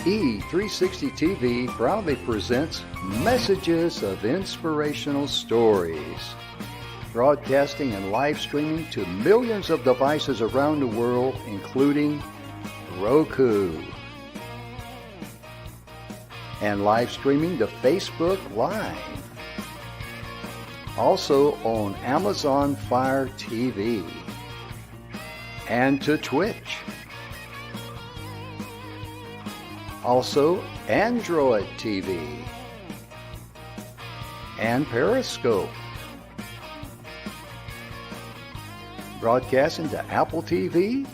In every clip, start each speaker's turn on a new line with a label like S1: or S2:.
S1: E360 TV proudly presents Messages of Inspirational Stories, broadcasting and live streaming to millions of devices around the world, including Roku, and live streaming to Facebook Live. Also on Amazon Fire TV and to Twitch. Also Android TV and Periscope. Broadcasting to Apple TV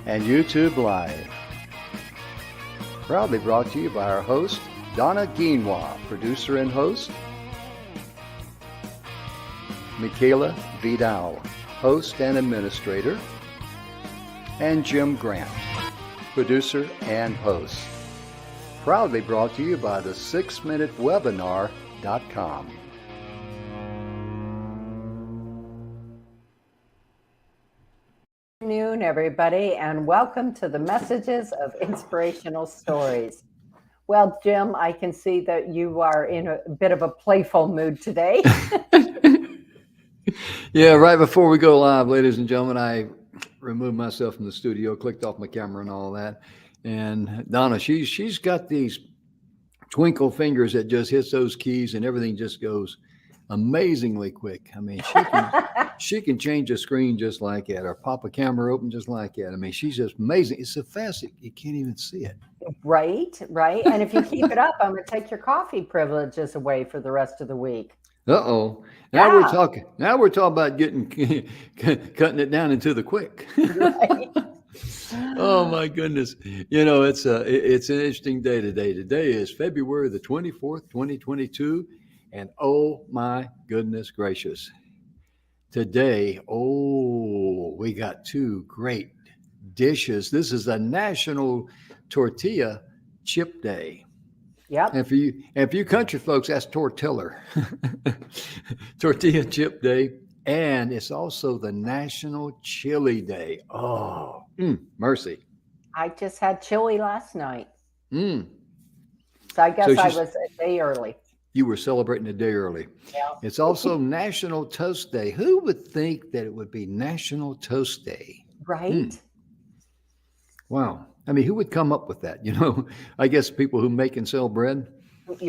S1: and YouTube Live. Proudly brought to you by our host, Donna and producer and host, Michaela Vidal, host and administrator, and Jim Grant, producer and host. Proudly brought to you by the 6minutewebinar.com.
S2: Good afternoon, everybody, and welcome to the Messages of Inspirational Stories. Well, Jim, I can see that you are in a bit of a playful mood today.
S1: Yeah, right before we go live, ladies and gentlemen, I removed myself from the studio, clicked off my camera and all that. And Donna, she's got these twinkle fingers that just hits those keys and everything just goes amazingly quick. I mean, she can change a screen just like that, or pop a camera open just like that. I mean, she's just amazing. It's so fast you can't even see it.
S2: Right. And if you keep it up, I'm going to take your coffee privileges away for the rest of the week.
S1: Uh-oh. Now we're talking about cutting it down into the quick.
S2: Right.
S1: Oh my goodness. You know, it's an interesting day today. Today is February the 24th, 2022. And oh my goodness gracious. Today, we got two great dishes. This is a National Tortilla Chip Day.
S2: Yep.
S1: And for you country folks, that's tortiller. Tortilla Chip Day. And it's also the National Chili Day. Oh, mercy.
S2: I just had chili last night.
S1: So
S2: I guess I was a day early.
S1: You were celebrating a day early.
S2: Yeah.
S1: It's also National Toast Day. Who would think that it would be National Toast Day?
S2: Right.
S1: Wow. I mean, who would come up with that? You know, I guess people who make and sell bread.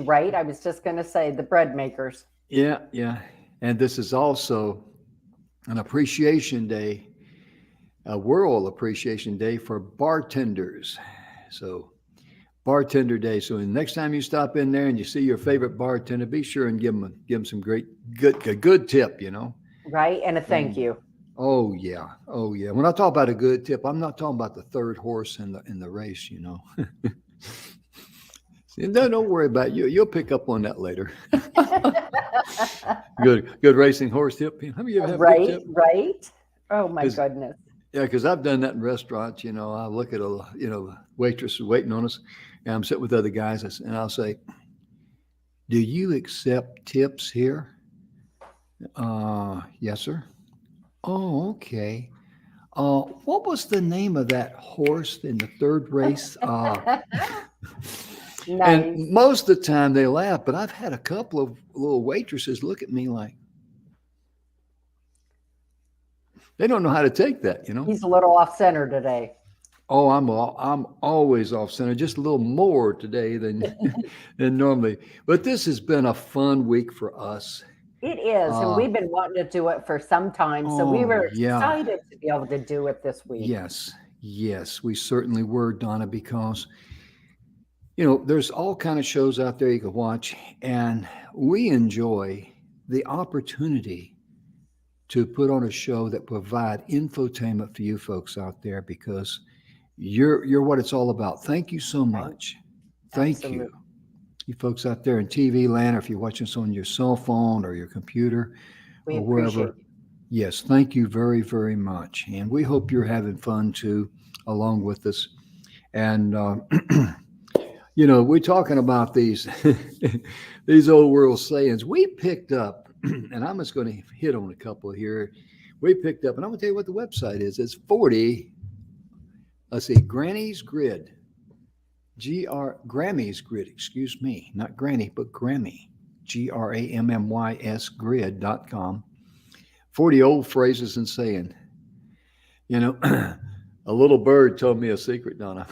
S2: Right. I was just going to say the bread makers.
S1: Yeah. And this is also an appreciation day, a World Appreciation Day for bartenders. So Bartender Day. So the next time you stop in there and you see your favorite bartender, be sure and give them some a good tip, you know.
S2: Right. And a thank you.
S1: Oh yeah. When I talk about a good tip, I'm not talking about the third horse in the race, you know. Don't worry about it. You'll pick up on that later. Good racing horse tip. How many of you have a good tip?
S2: Right. Oh my goodness.
S1: Yeah, because I've done that in restaurants. You know, I look at waitress waiting on us, and I'm sitting with other guys, and I'll say, "Do you accept tips here?" Yes, sir. Oh, okay. What was the name of that horse in the third race?
S2: Nice.
S1: And most of the time they laugh, but I've had a couple of little waitresses look at me like they don't know how to take that, you know.
S2: He's a little off center today.
S1: Oh, I'm always off center, just a little more today than normally. But this has been a fun week for us.
S2: It is, and we've been wanting to do it for some time, so we were excited to be able to do it this week.
S1: Yes, we certainly were, Donna, because you know there's all kind of shows out there you can watch, and we enjoy the opportunity to put on a show that provide infotainment for you folks out there, because you're what it's all about. Thank you so much. Thank you. You folks out there in TV land, or if you're watching this on your cell phone or your computer or wherever. Yes, thank you very, very much. And we hope you're having fun too, along with us. And, you know, we're talking about these old world sayings. We picked up, and I'm just going to hit on a couple here. We picked up, and I'm going to tell you what the website is. It's 40 let's see, Granny's Grid. Grammy's Grid, excuse me, not Granny, but Grammy, GRAMMYS grid.com. 40 old phrases and saying, you know, a little bird told me a secret, Donna.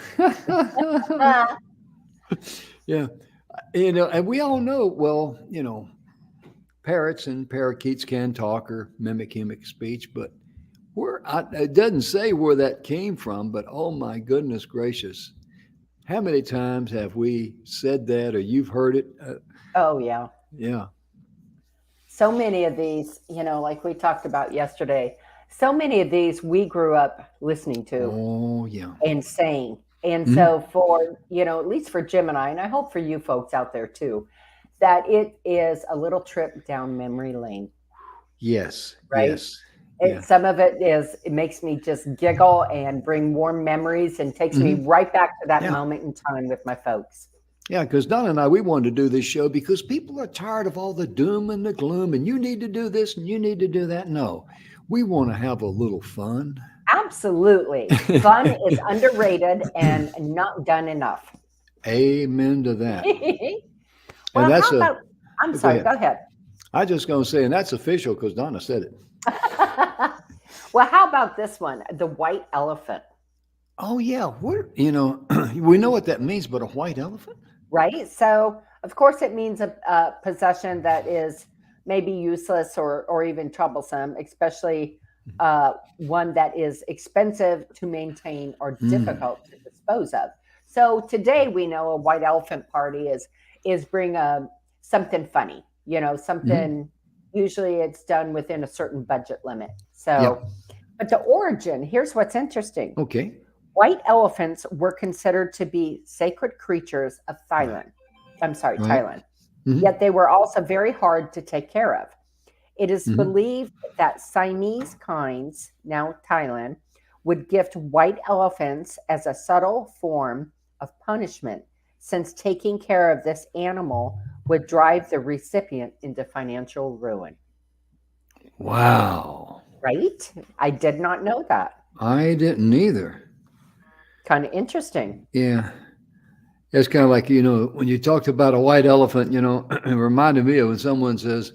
S1: Yeah. You know, and we all know, well, you know, parrots and parakeets can talk or mimic speech, but it doesn't say where that came from, but oh my goodness gracious. How many times have we said that or you've heard it?
S2: Oh, yeah.
S1: Yeah.
S2: So many of these, like we talked about yesterday, so many of these we grew up listening to.
S1: Oh, yeah.
S2: And saying. And so for, at least for Jim and I hope for you folks out there too, that it is a little trip down memory lane.
S1: Yes.
S2: Right?
S1: Yes.
S2: Yeah. Some of it makes me just giggle and bring warm memories and takes me right back to that moment in time with my folks.
S1: Yeah, because Donna and I, we wanted to do this show because people are tired of all the doom and the gloom and you need to do this and you need to do that. No, we want to have a little fun.
S2: Absolutely. Fun is underrated and not done enough.
S1: Amen to that.
S2: Well, and that's I'm sorry, go ahead.
S1: I just going to say, and that's official because Donna said it.
S2: Well, how about this one? The white elephant.
S1: Oh, yeah. We know what that means, but a white elephant?
S2: Right. So, of course, it means a possession that is maybe useless or even troublesome, especially one that is expensive to maintain or difficult to dispose of. So today we know a white elephant party is bring something funny, something. Usually it's done within a certain budget limit. So, but the origin, here's what's interesting.
S1: Okay.
S2: White elephants were considered to be sacred creatures of Thailand. I'm sorry, Thailand. Yet they were also very hard to take care of. It is believed that Siamese kinds, now Thailand, would gift white elephants as a subtle form of punishment, since taking care of this animal would drive the recipient into financial ruin.
S1: Wow.
S2: Right? I did not know that.
S1: I didn't either.
S2: Kind of interesting.
S1: Yeah. It's kind of like, when you talked about a white elephant, it reminded me of when someone says,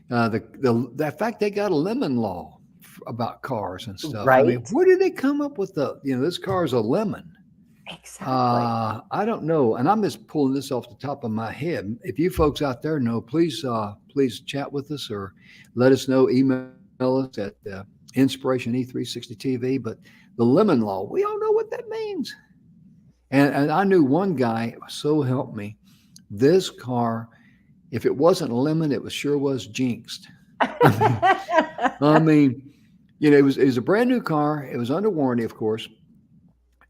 S1: the fact they got a lemon law about cars and stuff.
S2: Right.
S1: I mean, where did they come up with this car is a lemon?
S2: Exactly.
S1: I don't know. And I'm just pulling this off the top of my head. If you folks out there know, please chat with us or let us know, email us at Inspiration E360 TV. But the lemon law, we all know what that means. And I knew one guy, so help me, this car, if it wasn't a lemon, it sure was jinxed. I mean, it was a brand new car. It was under warranty, of course.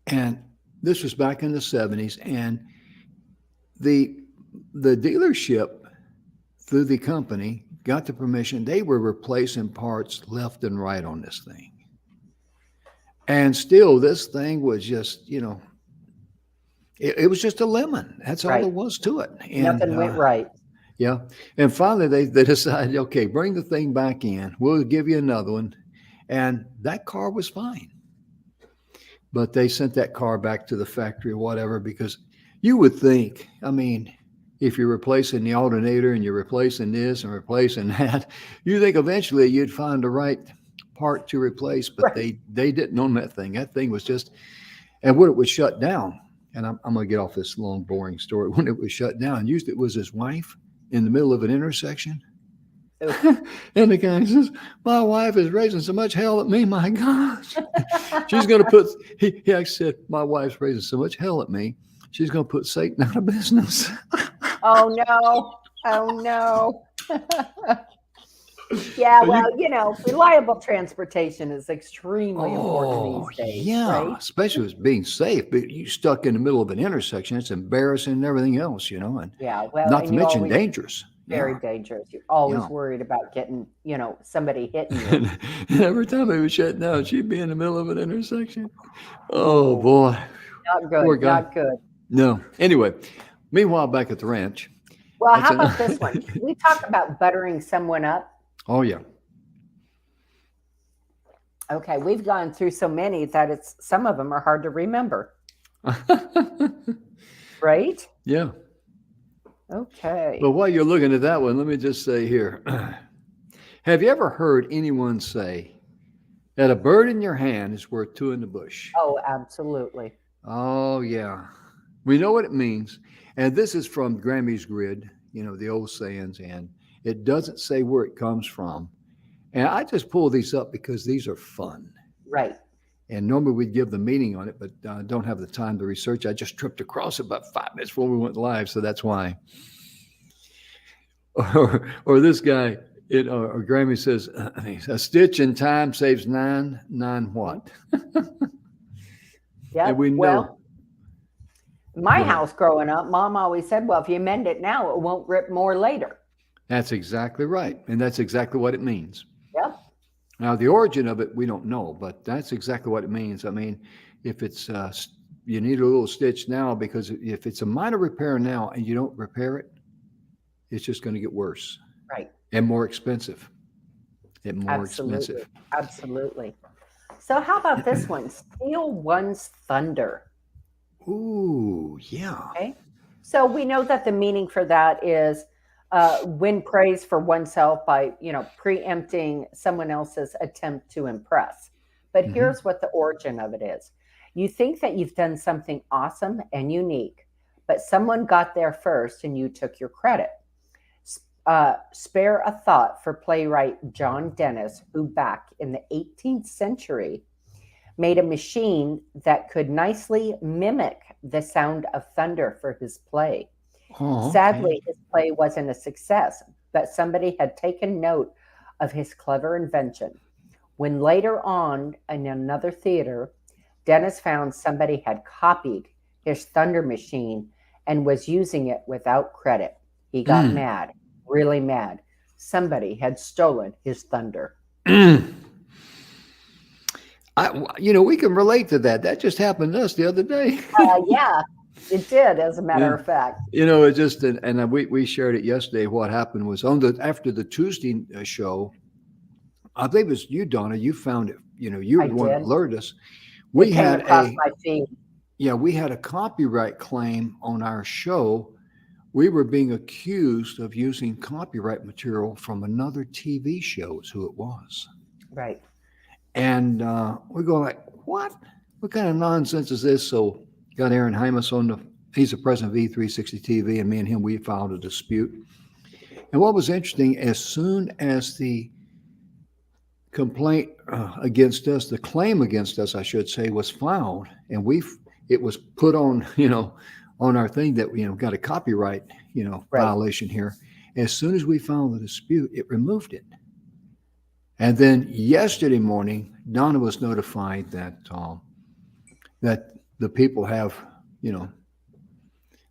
S1: And this was back in the 70s. And the dealership, through the company, got the permission. They were replacing parts left and right on this thing. And still, this thing was just, it was just a lemon. That's all there was to it. And,
S2: nothing went right.
S1: Yeah. And finally, they decided, okay, bring the thing back in. We'll give you another one. And that car was fine. But they sent that car back to the factory or whatever, because you would think, I mean, if you're replacing the alternator and you're replacing this and replacing that, you think eventually you'd find the right part to replace, but they didn't own that thing. That thing was just, and when it was shut down, and I'm going to get off this long, boring story. When it was shut down, usually it was his wife in the middle of an intersection. And the guy says, my wife is raising so much hell at me, my gosh. She's going to put, he actually said, my wife's raising so much hell at me, she's going to put Satan out of business.
S2: Oh, no. Oh, no. Yeah, well, reliable transportation is extremely important these days.
S1: Yeah,
S2: right?
S1: Especially with being safe. But you stuck in the middle of an intersection, it's embarrassing and everything else, and not to mention dangerous.
S2: Very dangerous. You're always worried about getting, somebody hitting you.
S1: And every time it was shut down, she'd be in the middle of an intersection. Oh, boy.
S2: Not good. Not good.
S1: No. Anyway, meanwhile, back at the ranch.
S2: Well, how about this one? Can we talk about buttering someone up?
S1: Oh, yeah.
S2: Okay, we've gone through so many that some of them are hard to remember, right?
S1: Yeah.
S2: Okay.
S1: But while you're looking at that one, let me just say here, have you ever heard anyone say that a bird in your hand is worth two in the bush?
S2: Oh, absolutely.
S1: Oh, yeah. We know what it means. And this is from Grammy's Grid, the old sayings, and it doesn't say where it comes from. And I just pull these up because these are fun.
S2: Right.
S1: And normally we'd give the meaning on it, but don't have the time to research. I just tripped across it about 5 minutes before we went live, so that's why. Or this guy, or Grammy says, a stitch in time saves nine what?
S2: Yeah.
S1: And we know.
S2: Well, my
S1: Go ahead.
S2: house growing up, Mom always said, well, if you mend it now, it won't rip more later.
S1: That's exactly right. And that's exactly what it means.
S2: Yep.
S1: Now, the origin of it, we don't know, but that's exactly what it means. I mean, if it's, you need a little stitch now, because if it's a minor repair now and you don't repair it, it's just going to get worse.
S2: Right.
S1: And more expensive.
S2: Absolutely. Absolutely. So how about this one? Steal one's thunder.
S1: Ooh, yeah.
S2: Okay. So we know that the meaning for that is win praise for oneself by, preempting someone else's attempt to impress. But here's what the origin of it is. You think that you've done something awesome and unique, but someone got there first and you took your credit. Spare a thought for playwright John Dennis, who back in the 18th century made a machine that could nicely mimic the sound of thunder for his play.
S1: Oh, okay.
S2: Sadly, his play wasn't a success, but somebody had taken note of his clever invention. When later on in another theater, Dennis found somebody had copied his thunder machine and was using it without credit. He got mad, really mad. Somebody had stolen his thunder.
S1: We can relate to that. That just happened to us the other day.
S2: Yeah, it did, as a matter of fact.
S1: It just, and we shared it yesterday. What happened was after the Tuesday show, I believe it was you, Donna. You found it. You were the one that alerted us.
S2: We had across my feed.
S1: Yeah, we had a copyright claim on our show. We were being accused of using copyright material from another TV show. Is who it was.
S2: Right.
S1: And we go like, what? What kind of nonsense is this? So got Aaron Hymas he's the president of E360 TV, and me and him, we filed a dispute. And what was interesting, as soon as the complaint against us, the claim against us, I should say, was filed, and it was put on, on our thing that we got a copyright, violation here. As soon as we filed the dispute, it removed it. And then yesterday morning, Donna was notified that that the people have,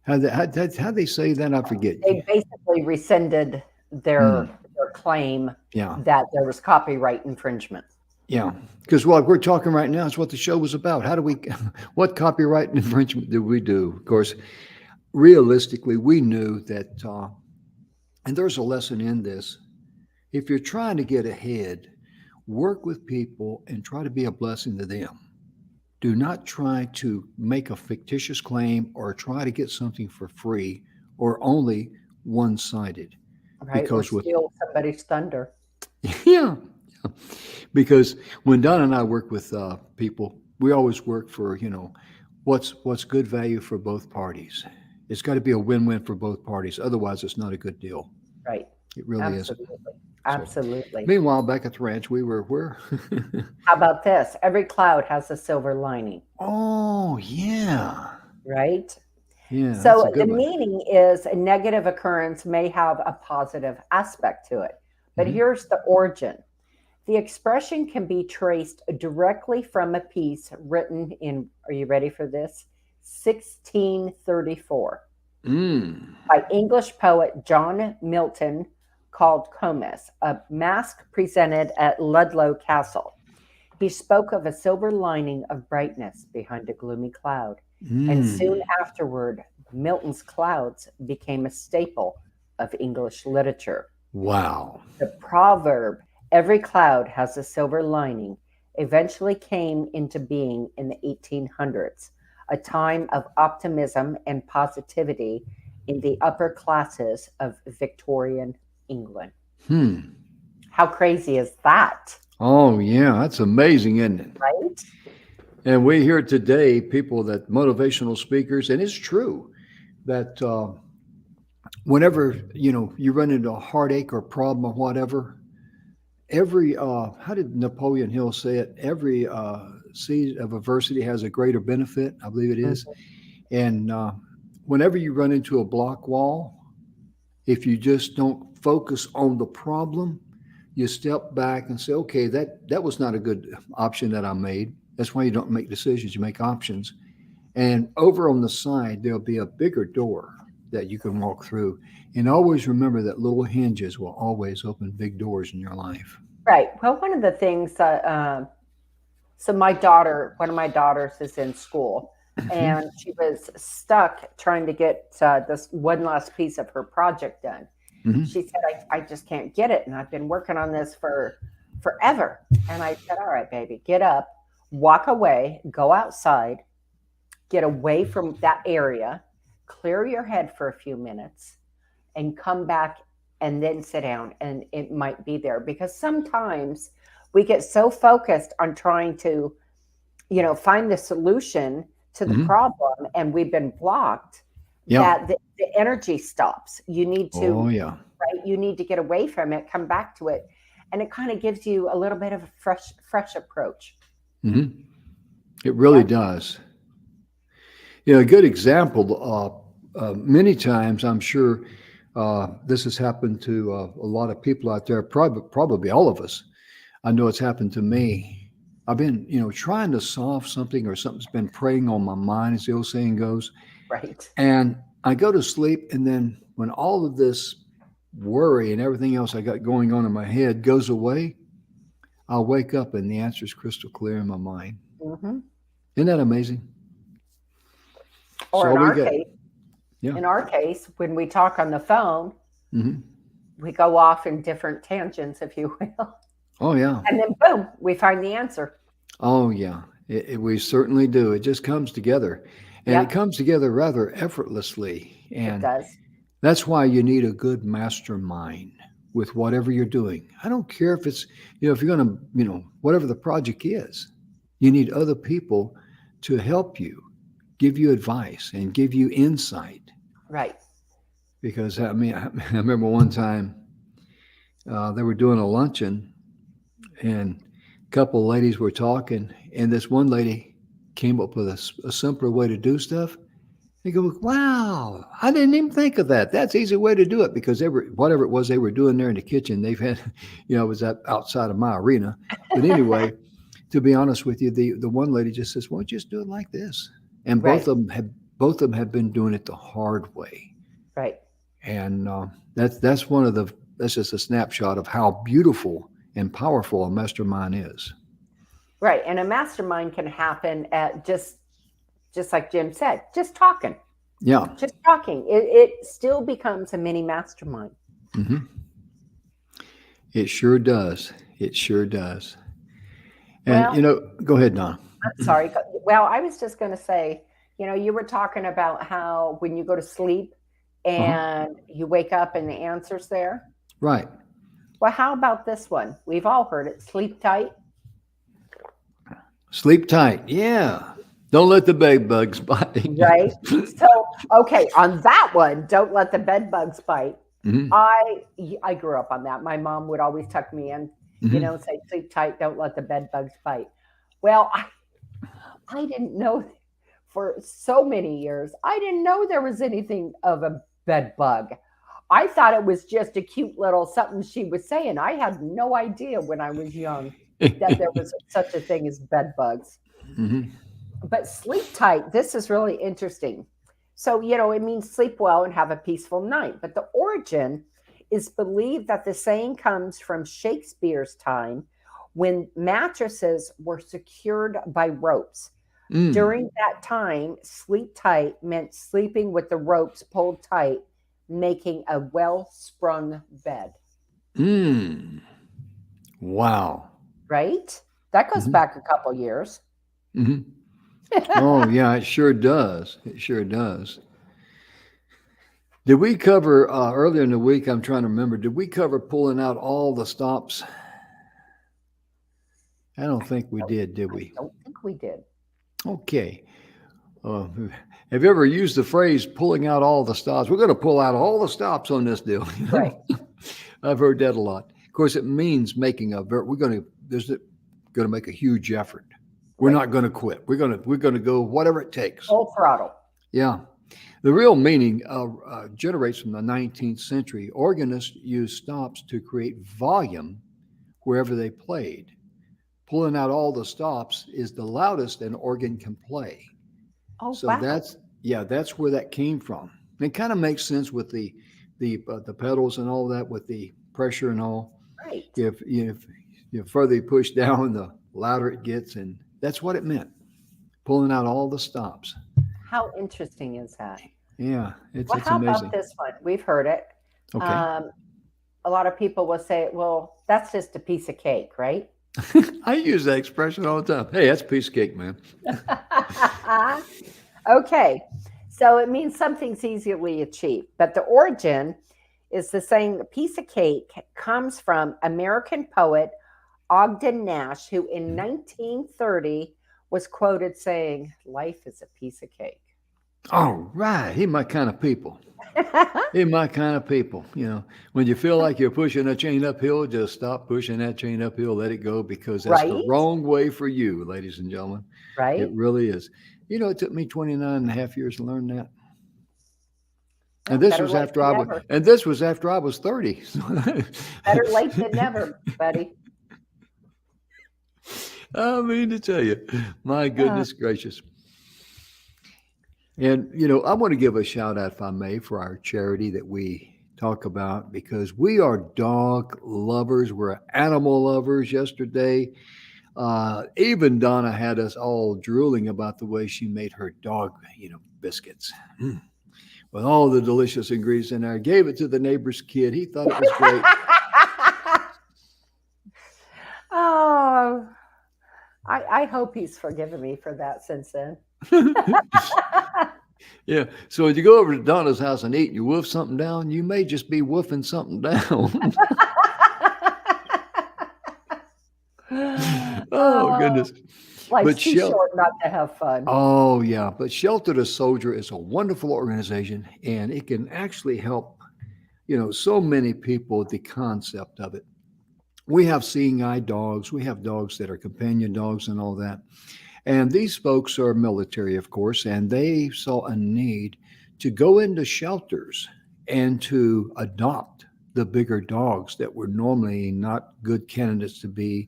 S1: how they say that, I forget.
S2: They basically rescinded their claim that there was copyright infringement.
S1: Yeah, because what we're talking right now is what the show was about. What copyright infringement did we do? Of course, realistically, we knew that, and there's a lesson in this. If you're trying to get ahead, work with people and try to be a blessing to them. Do not try to make a fictitious claim or try to get something for free or only one-sided.
S2: Right, because or steal somebody's thunder.
S1: Yeah. Because when Donna and I work with people, we always work for, what's good value for both parties. It's got to be a win-win for both parties. Otherwise, it's not a good deal.
S2: Right.
S1: It really isn't.
S2: Absolutely.
S1: Meanwhile, back at the ranch, we were where?
S2: How about this? Every cloud has a silver lining.
S1: Oh, yeah.
S2: Right?
S1: Yeah.
S2: So the meaning is a negative occurrence may have a positive aspect to it. But here's the origin. The expression can be traced directly from a piece written in, are you ready for this? 1634 by English poet John Milton, called Comus, a masque presented at Ludlow Castle. He spoke of a silver lining of brightness behind a gloomy cloud. And soon afterward, Milton's clouds became a staple of English literature.
S1: Wow.
S2: The proverb, every cloud has a silver lining, eventually came into being in the 1800s, a time of optimism and positivity in the upper classes of Victorian England. How crazy is that?
S1: Oh, yeah. That's amazing, isn't it?
S2: Right?
S1: And we hear today people that motivational speakers, and it's true that whenever you run into a heartache or problem or whatever, every how did Napoleon Hill say it? Every seed of adversity has a greater benefit, I believe it is.
S2: Mhm.
S1: And whenever you run into a block wall, if you just don't focus on the problem, you step back and say, okay, that was not a good option that I made. That's why you don't make decisions, you make options. And over on the side, there'll be a bigger door that you can walk through. And always remember that little hinges will always open big doors in your life.
S2: Right. Well, one of the things so one of my daughters is in school,
S1: Mhm.
S2: and she was stuck trying to get this one last piece of her project done.
S1: Mhm.
S2: She said, I just can't get it. And I've been working on this for forever. And I said, all right, baby, get up, walk away, go outside, get away from that area, clear your head for a few minutes, and come back and then sit down, and it might be there. Because sometimes we get so focused on trying to, find the solution to the
S1: Mhm.
S2: problem, and we've been blocked,
S1: Yeah.
S2: that the energy stops. You need
S1: Oh,
S2: to,
S1: yeah.
S2: right? You need to get away from it, come back to it. And it kind of gives you a little bit of a fresh approach.
S1: Mhm. It really
S2: Yep.
S1: does. A good example, many times I'm sure this has happened to a lot of people out there, probably all of us. I know it's happened to me. I've been, trying to solve something or something's been preying on my mind, as the old saying goes.
S2: Right.
S1: And I go to sleep, and then when all of this worry and everything else I got going on in my head goes away, I'll wake up and the answer is crystal clear in my mind.
S2: Hmm.
S1: Isn't that amazing?
S2: Or
S1: So
S2: in
S1: we
S2: our
S1: get,
S2: case,
S1: yeah.
S2: when we talk on the phone,
S1: Hmm.
S2: we go off in different tangents, if you will.
S1: Oh, yeah.
S2: And then boom, we find the answer.
S1: Oh, yeah. We certainly do. It just comes together, and it
S2: Yep,
S1: comes together rather effortlessly.
S2: it
S1: And
S2: does.
S1: that's why you need a good mastermind with whatever you're doing. I don't care if it's, if you're going to, whatever the project is, you need other people to help you, give you advice, and give you insight.
S2: Right.
S1: Because, I mean, I remember one time they were doing a luncheon, and a couple of ladies were talking, and this one lady came up with a simpler way to do stuff. They go, wow, I didn't even think of that. That's an easy way to do it, because whatever it was they were doing there in the kitchen, they've had, it was outside of my arena. But anyway, to be honest with you, the one lady just says, well, just do it like this. And
S2: Right.
S1: both of them have been doing it the hard way.
S2: Right.
S1: And that's one of that's just a snapshot of how beautiful and powerful a mastermind is.
S2: Right. And a mastermind can happen at just like Jim said, just talking.
S1: Yeah.
S2: Just talking. It still becomes a mini mastermind.
S1: Hmm. It sure does. It sure does. And
S2: Well,
S1: go ahead, Don.
S2: I'm sorry. Well, I was just going to say, you were talking about how when you go to sleep
S1: Uh-huh.
S2: and you wake up and the answer's there.
S1: Right.
S2: Well, how about this one? We've all heard it, sleep tight,
S1: Sleep tight. Yeah. Don't let the bed bugs bite.
S2: right? So, okay, on that one, don't let the bed bugs bite.
S1: Hmm.
S2: I grew up on that. My mom would always tuck me in,
S1: Hmm.
S2: say sleep tight, don't let the bed bugs bite. Well, I didn't know for so many years. I didn't know there was anything of a bed bug. I thought it was just a cute little something she was saying. I had no idea when I was young that there was such a thing as bed bugs.
S1: Hmm.
S2: But sleep tight, this is really interesting. So, it means sleep well and have a peaceful night. But the origin is believed that the saying comes from Shakespeare's time when mattresses were secured by ropes.
S1: Mm.
S2: During that time, sleep tight meant sleeping with the ropes pulled tight, making a well sprung bed,
S1: Mm. Wow.
S2: right? That goes
S1: Hmm.
S2: back a couple years.
S1: Hmm. Oh, yeah, it sure does. It sure does. Did we cover earlier in the week? I'm trying to remember. Did we cover pulling out all the stops? I don't think we did
S2: I
S1: we?
S2: don't think we did.
S1: Okay. Uh, have you ever used the phrase pulling out all the stops? We're going to pull out all the stops on this deal.
S2: Right.
S1: I've heard that a lot. Of course, it means making we're going to, going to make a huge effort. We're
S2: Right.
S1: not going to quit. We're going to go whatever it takes.
S2: Full throttle.
S1: Yeah. The real meaning generates from the 19th century. Organists used stops to create volume wherever they played. Pulling out all the stops is the loudest an organ can play.
S2: Oh,
S1: So
S2: wow.
S1: that's where that came from. It kind of makes sense with the pedals and all that, with the pressure and all.
S2: Right.
S1: If the further you push down, the louder it gets, and that's what it meant. Pulling out all the stops.
S2: How interesting is that?
S1: Yeah,
S2: Well,
S1: it's
S2: how about
S1: amazing.
S2: this one? We've heard it.
S1: Okay.
S2: Um, a lot of people will say, well, that's just a piece of cake, right?
S1: I use that expression all the time. Hey, that's a piece of cake, man.
S2: Okay. So it means something's easily achieved. But the origin is the saying a piece of cake comes from American poet Ogden Nash, who in 1930 was quoted saying, life is a piece of cake.
S1: All right. He my kind of people. He my kind of people. When you feel like you're pushing a chain uphill, just stop pushing that chain uphill, let it go, because that's the
S2: Right?
S1: wrong way for you, ladies and gentlemen. It
S2: Right?
S1: really is. It took me 29 and a half years to learn that. And
S2: Well,
S1: this
S2: better
S1: was
S2: late
S1: after
S2: than
S1: I was
S2: never.
S1: and this was after I was 30.
S2: Better late than never, buddy.
S1: I mean to tell you, my
S2: Uh,
S1: goodness gracious. And, I want to give a shout out, if I may, for our charity that we talk about, because we are dog lovers. We're animal lovers. Yesterday, even Donna had us all drooling about the way she made her dog, biscuits. With all the delicious ingredients in there. Gave it to the neighbor's kid. He thought it was great.
S2: oh, I hope he's forgiven me for that since then.
S1: Yeah. So if you go over to Donna's house and eat and you wolf something down, you may just be woofing something down. Oh,
S2: oh,
S1: goodness.
S2: life's
S1: But
S2: too short not to have fun.
S1: oh, yeah. But Shelter to Soldier is a wonderful organization, and it can actually help, so many people with the concept of it. We have seeing eye dogs. We have dogs that are companion dogs and all that. And these folks are military, of course, and they saw a need to go into shelters and to adopt the bigger dogs that were normally not good candidates to be,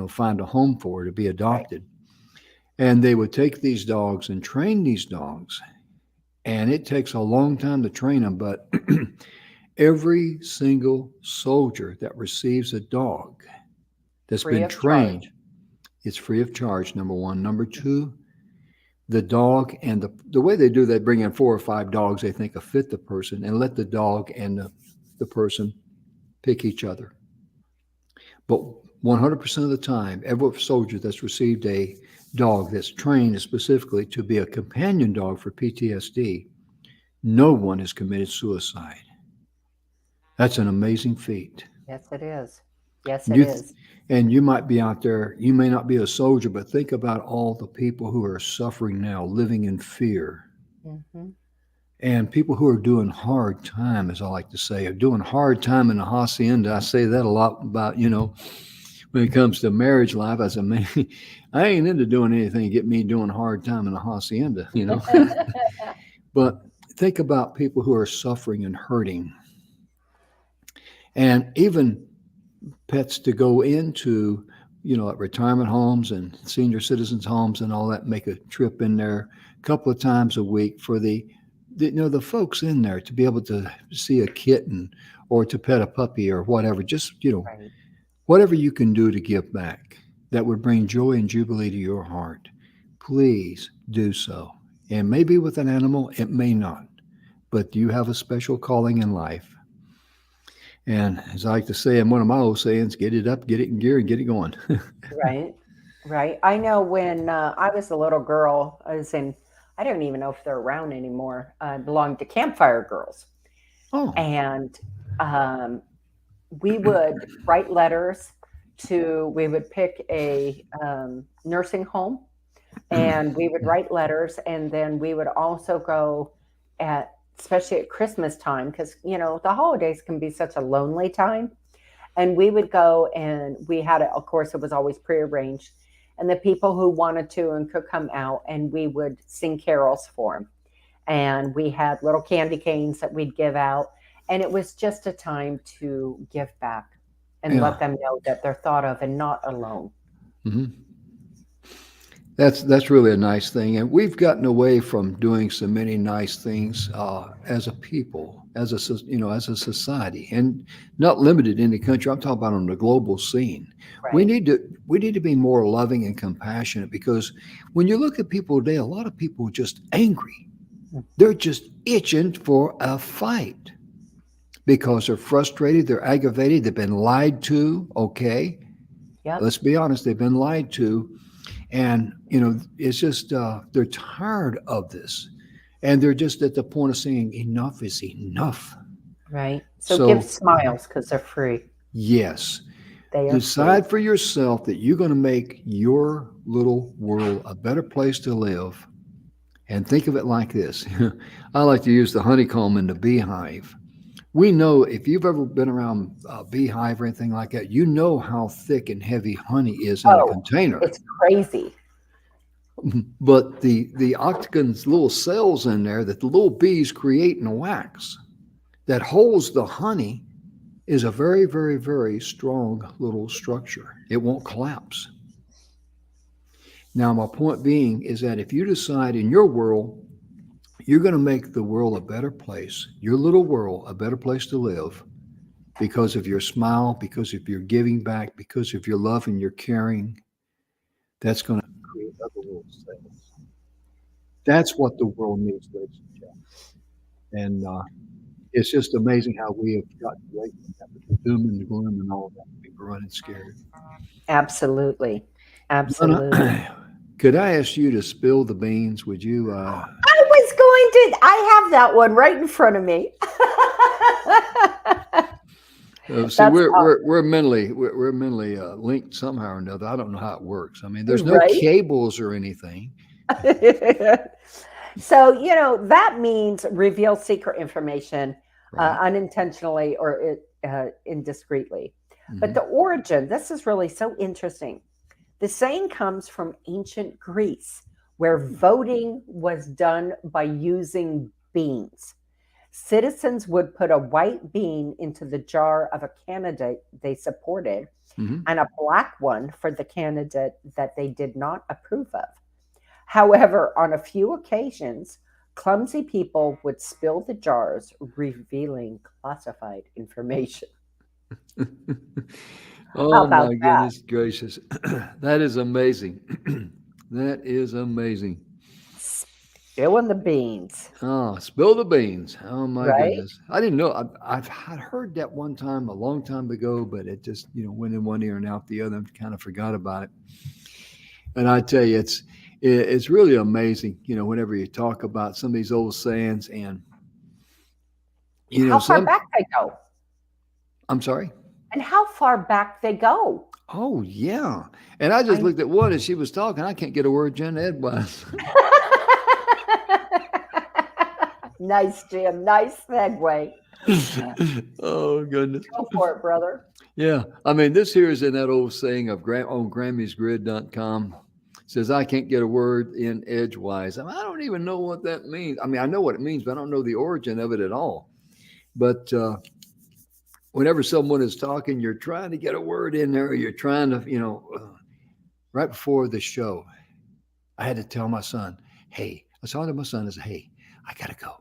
S1: find a home for, to be
S2: Right.
S1: adopted. And they would take these dogs and train these dogs. And it takes a long time to train them, but every single soldier that receives a dog that's
S2: Free
S1: been
S2: of charge.
S1: trained, it's free of charge, number one. Number two, the dog and the way they do, they bring in 4 or 5 dogs they think will fit the person and let the dog and the person pick each other. But 100% of the time, every soldier that's received a dog that's trained specifically to be a companion dog for PTSD, no one has committed suicide. That's an amazing feat.
S2: Yes, it is. Yes, it
S1: You
S2: is.
S1: and you might be out there, you may not be a soldier, but think about all the people who are suffering now, living in fear,
S2: Hmm.
S1: and people who are doing hard time, as I like to say, are doing hard time in the hacienda. I say that a lot about, when it comes to marriage life. I said, man, I ain't into doing anything to get me doing hard time in the hacienda. But think about people who are suffering and hurting, and even pets to go into, at retirement homes and senior citizens homes and all that, make a trip in there a couple of times a week for the folks in there to be able to see a kitten or to pet a puppy or whatever. Just,
S2: Right.
S1: whatever you can do to give back that would bring joy and jubilee to your heart, please do so. And maybe with an animal, it may not, but you have a special calling in life. And as I like to say in one of my old sayings, get it up, get it in gear, and get it going.
S2: Right. Right. I know when I was a little girl, I don't even know if they're around anymore. I belonged to Campfire Girls.
S1: Oh,
S2: And um, we would write letters we would pick a nursing home and we would write letters. And then we would also go especially at Christmas time, because, the holidays can be such a lonely time. And we would go and we had it, of course, it was always prearranged. And the people who wanted to and could come out, and we would sing carols for them. And we had little candy canes that we'd give out. And it was just a time to give back and
S1: yeah.
S2: let them know that they're thought of and not alone.
S1: Hmm. That's really a nice thing, and we've gotten away from doing so many nice things as a people, as a society, and not limited in the country. I'm talking about on the global scene. We
S2: Right.
S1: need to we need to be more loving and compassionate because when you look at people today, a lot of people are just angry. They're just itching for a fight because they're frustrated, they're aggravated, they've been lied to. Okay,
S2: Yep.
S1: let's be honest, they've been lied to, and it's just they're tired of this, and they're just at the point of saying enough is enough.
S2: Right. So give
S1: So
S2: smiles because they're free.
S1: yes,
S2: They are free.
S1: decide for yourself that you're going to make your little world a better place to live, and think of it like this. I like to use the honeycomb and the beehive. We know if you've ever been around a beehive or anything like that, you know how thick and heavy honey is in a
S2: Oh,
S1: container.
S2: it's crazy.
S1: But the octagon's little cells in there that the little bees create in the wax that holds the honey is a very, very, very strong little structure. It won't collapse. Now, my point being is that if you decide in your world you're going to make the world a better place, your little world a better place to live, because of your smile, because of your giving back, because of your love and your caring, that's going to create other little cells. That's what the world needs, ladies and gentlemen. And it's just amazing how we have gotten away from that with the doom and the gloom and all of that. People running scared.
S2: Absolutely.
S1: Donna,
S2: Absolutely.
S1: could I ask you to spill the beans? Would you?
S2: I was going to, I have that one right in front of me.
S1: See,
S2: That's
S1: we're mentally linked somehow or another. I don't know how it works. I mean, there's no
S2: right.
S1: cables or anything,
S2: So, that means reveal secret information
S1: right?
S2: unintentionally or indiscreetly. But
S1: Hmm.
S2: the origin, this is really so interesting. The saying comes from ancient Greece, where voting was done by using beans. Citizens would put a white bean into the jar of a candidate they supported
S1: Hmm.
S2: and a black one for the candidate that they did not approve of. However, on a few occasions, clumsy people would spill the jars, revealing classified information. How
S1: Oh
S2: about
S1: my
S2: that?
S1: goodness gracious. That is amazing. That is amazing.
S2: Spilling the beans,
S1: Oh, spill the beans. Oh my
S2: right?
S1: goodness. I didn't know. I've had heard that one time a long time ago, but it just, went in one ear and out the other and kind of forgot about it. And I tell you, it's really amazing, whenever you talk about some of these old sayings and,
S2: How far
S1: some,
S2: back they go,
S1: I'm sorry.
S2: and how far back they go.
S1: Oh yeah. And I just
S2: I
S1: looked at one as she was talking. I can't get a word Jen edwise.
S2: Nice, Jim. Nice segue.
S1: Oh goodness.
S2: Go for it, brother.
S1: Yeah. I mean, this here is in that old saying of on grammysgrid.com. Says I can't get a word in edgewise. I don't even know what that means. I mean, I know what it means, but I don't know the origin of it at all. But whenever someone is talking, you're trying to get a word in there. You're trying to, right before the show, I had to tell my son, hey, I saw to my son, I said, hey, I got to go.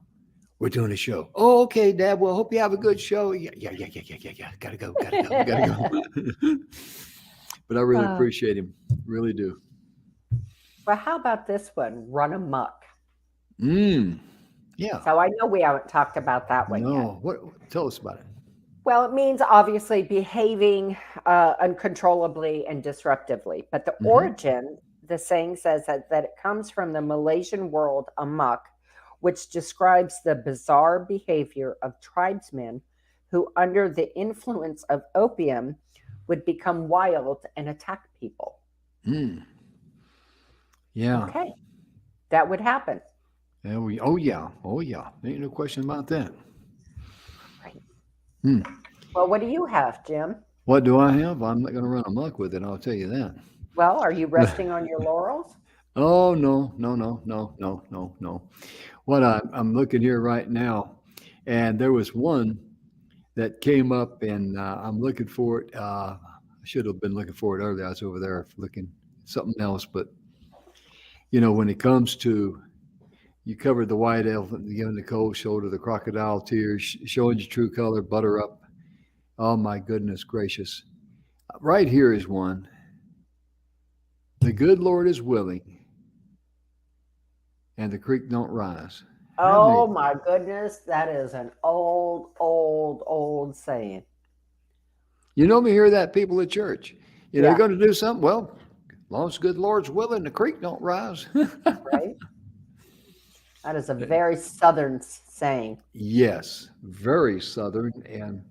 S1: We're doing a show. Oh, okay, Dad. Well, hope you have a good show. Yeah. Gotta go. But I really
S2: Uh,
S1: appreciate him. Really do.
S2: well, how about this one? Run amok.
S1: Mm. Yeah.
S2: So I know we haven't talked about that one yet.
S1: No. What? Tell us about it.
S2: Well, it means obviously behaving uncontrollably and disruptively. But the
S1: Hmm.
S2: origin, the saying says that it comes from the Malaysian word Amok, which describes the bizarre behavior of tribesmen who, under the influence of opium, would become wild and attack people.
S1: Mm. Yeah.
S2: Okay, that would happen.
S1: Oh yeah. Oh yeah. Ain't no question about that.
S2: Right.
S1: Hmm.
S2: Well, what do you have, Jim?
S1: What do I have? I'm not going to run amok with it. I'll tell you that.
S2: Well, are you resting on your laurels?
S1: Oh no, no, no, no, no, no, no. I'm looking here right now, and there was one that came up, and I'm looking for it. I should have been looking for it earlier. I was over there looking at something else, but when it comes to you covered the white elephant, giving the cold shoulder, the crocodile tears, showing your true color, butter up. Oh my goodness gracious! Right here is one. The good Lord is willing, and the creek don't rise. How
S2: Oh
S1: many?
S2: my goodness, that is an old, old, old saying.
S1: You normally hear that people at church. You're
S2: Yeah,
S1: going to do something. Well, as long as the good Lord's willing, the creek don't rise.
S2: right? That is a very southern saying.
S1: Yes, very southern, and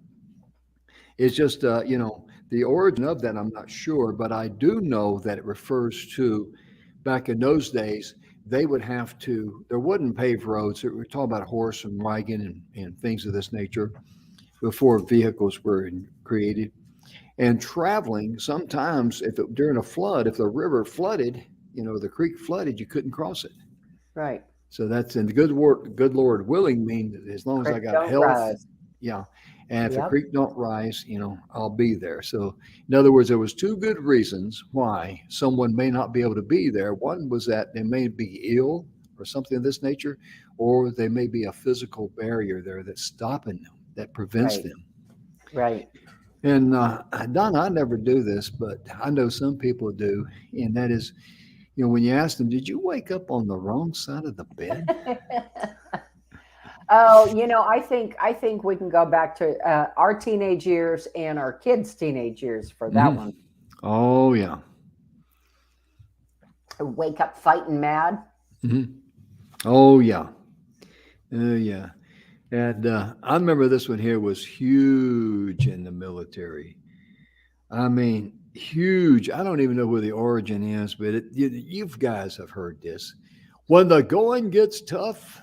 S1: it's just the origin of that. I'm not sure, but I do know that it refers to back in those days. They would have to. There wasn't paved roads. We're talking about horse and wagon and things of this nature before vehicles were created. And traveling, sometimes if during a flood, if the river flooded, the creek flooded, you couldn't cross it.
S2: Right.
S1: So that's in the good Lord willing means that as long as I
S2: Creek
S1: got
S2: don't
S1: health,
S2: rise.
S1: yeah. And if the
S2: Yep.
S1: creek don't rise, I'll be there. So in other words, there was two good reasons why someone may not be able to be there. One was that they may be ill or something of this nature, or they may be a physical barrier there that's stopping them, that prevents
S2: Right.
S1: them.
S2: Right.
S1: And Don, I never do this, but I know some people do, and that is, when you ask them, "Did you wake up on the wrong side of the bed?"
S2: Oh, I think we can go back to our teenage years and our kids' teenage years for that
S1: Hmm.
S2: one.
S1: Oh yeah.
S2: Wake up fighting mad.
S1: Hmm. Oh yeah. Oh yeah. And I remember this one here was huge in the military. I mean, huge. I don't even know where the origin is, but you guys have heard this. When the going gets tough,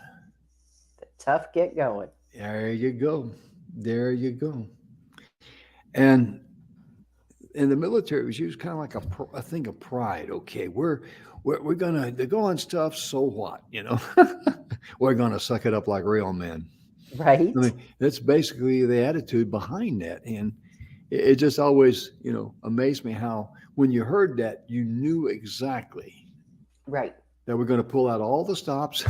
S2: Tough get going.
S1: there you go. There you go. And in the military, it was used kind of like a thing of pride. Okay, we're gonna the going tough. So what? We're gonna suck it up like real men. I
S2: Right.
S1: mean, that's basically the attitude behind that. And it just always, amazed me how when you heard that, you knew exactly
S2: Right.
S1: that we're going to pull out all the stops.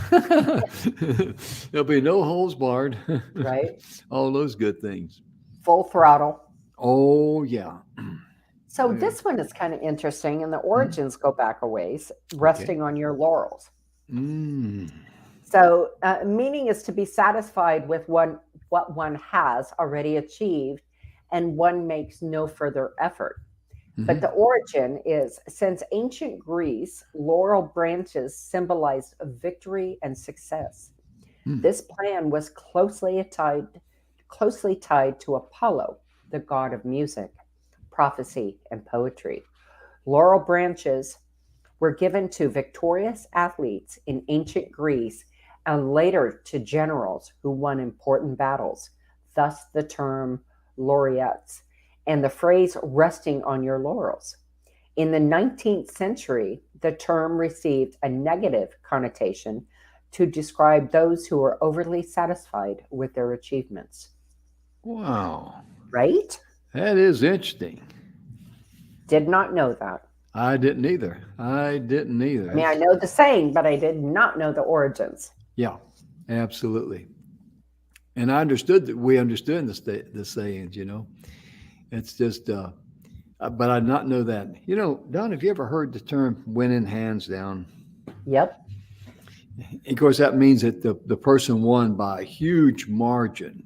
S1: There'll be no holes barred.
S2: Right.
S1: All those good things.
S2: Full throttle.
S1: Oh, yeah.
S2: So
S1: Yeah.
S2: this one is kind of interesting, and the
S1: Mhm.
S2: origins go back a ways,
S1: Okay.
S2: resting on your laurels.
S1: Mm.
S2: So, meaning is to be satisfied with what one has already achieved, and one makes no further effort. But the
S1: Hmm.
S2: origin is since ancient Greece, laurel branches symbolized victory and success.
S1: Mm.
S2: This plan was closely tied to Apollo, the god of music, prophecy, and poetry. Laurel branches were given to victorious athletes in ancient Greece and later to generals who won important battles, thus the term laureates and the phrase resting on your laurels. In the 19th century, the term received a negative connotation to describe those who were overly satisfied with their achievements.
S1: Wow.
S2: Right?
S1: That is interesting.
S2: Did not know that.
S1: I didn't either. I didn't either.
S2: I mean, I
S1: That's,
S2: know the saying, but I did not know the origins.
S1: yeah, absolutely. And I understood that we understood the sayings. It's just, but I did not know that. Don, have you ever heard the term winning hands down?
S2: Yep.
S1: Of course, that means that the person won by a huge margin.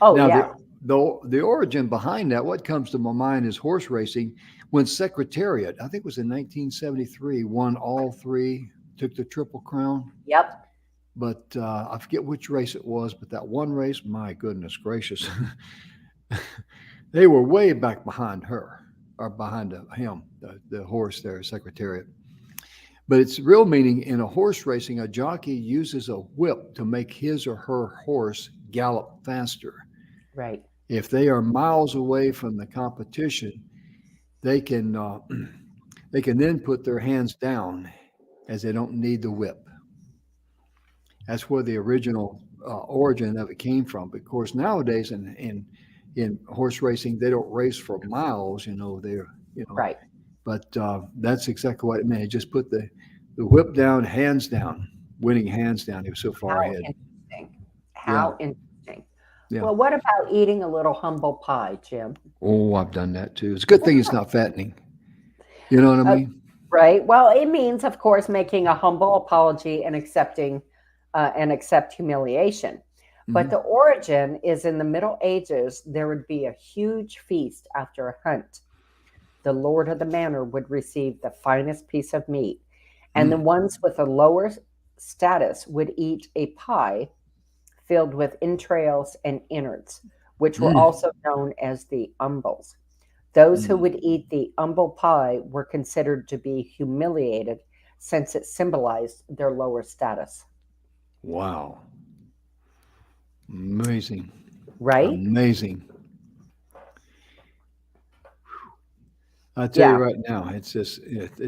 S2: Oh,
S1: Now, the
S2: yeah.
S1: though the origin behind that, what comes to my mind is horse racing. When Secretariat, I think it was in 1973, won all three, took the Triple Crown.
S2: Yep.
S1: But I forget which race it was, but that one race, my goodness gracious, they were way back behind her or behind him, the horse there, Secretariat. But its real meaning in a horse racing, a jockey uses a whip to make his or her horse gallop faster.
S2: Right.
S1: If they are miles away from the competition, they can they can then put their hands down as they don't need the whip. That's where the original origin of it came from. But of course, nowadays in horse racing, they don't race for miles. They're
S2: Right.
S1: But that's exactly what it meant. It just put the whip down, hands down, winning hands down. He was so far
S2: How
S1: ahead.
S2: interesting.
S1: Yeah,
S2: How interesting.
S1: yeah.
S2: Well, what about eating a little humble pie, Jim?
S1: Oh, I've done that too. It's a good thing it's not fattening. You know what I
S2: Uh,
S1: mean?
S2: right. Well, it means, of course, making a humble apology and accept humiliation. But
S1: Hmm.
S2: the origin is in the Middle Ages. There would be a huge feast after a hunt. The lord of the manor would receive the finest piece of meat, and the
S1: Mm.
S2: ones with a lower status would eat a pie filled with entrails and innards, which were
S1: Mm.
S2: also known as the umbles. Those who
S1: Mm.
S2: would eat the umble pie were considered to be humiliated since it symbolized their lower status.
S1: Wow. Amazing.
S2: Right?
S1: Amazing. I tell you
S2: Yeah.
S1: right now, it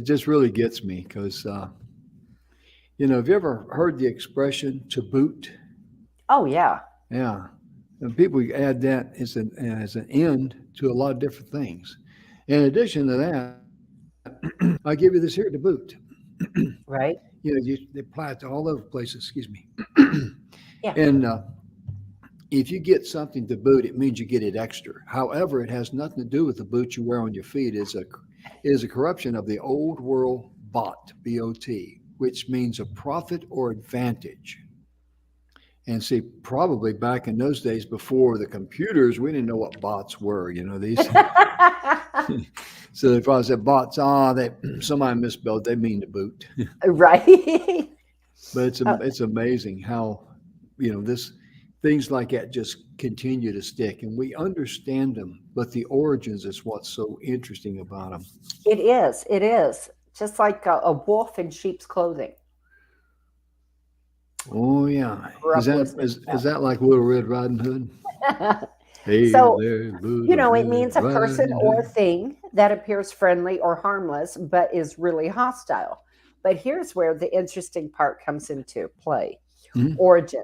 S1: just really gets me because have you ever heard the expression "to boot"?
S2: Oh, yeah.
S1: Yeah, and people add that as an end to a lot of different things. In addition to that, I give you this here to boot.
S2: Right?
S1: They apply it to all over places. Excuse me.
S2: Yeah.
S1: And if you get something to boot, it means you get it extra. However, it has nothing to do with the boots you wear on your feet. It is a corruption of the old world bot, B-O-T, which means a profit or advantage. And see, probably back in those days before the computers, we didn't know what bots were. These. So if I said bots, somebody misspelled. They mean to boot.
S2: Right?
S1: But it's
S2: Oh,
S1: it's amazing how this things like that just continue to stick, and we understand them, but the origins is what's so interesting about them.
S2: it is. It is. Just like a wolf in sheep's clothing.
S1: Oh yeah,
S2: Grew
S1: is
S2: up
S1: that
S2: listening
S1: is that like Little Red Riding Hood?
S2: to
S1: Hey
S2: so,
S1: there, Little
S2: it
S1: Red
S2: means a person
S1: Riding
S2: or
S1: Hood.
S2: thing that appears friendly or harmless, but is really hostile. But here's where the interesting part comes into play.
S1: Mhm.
S2: Origin.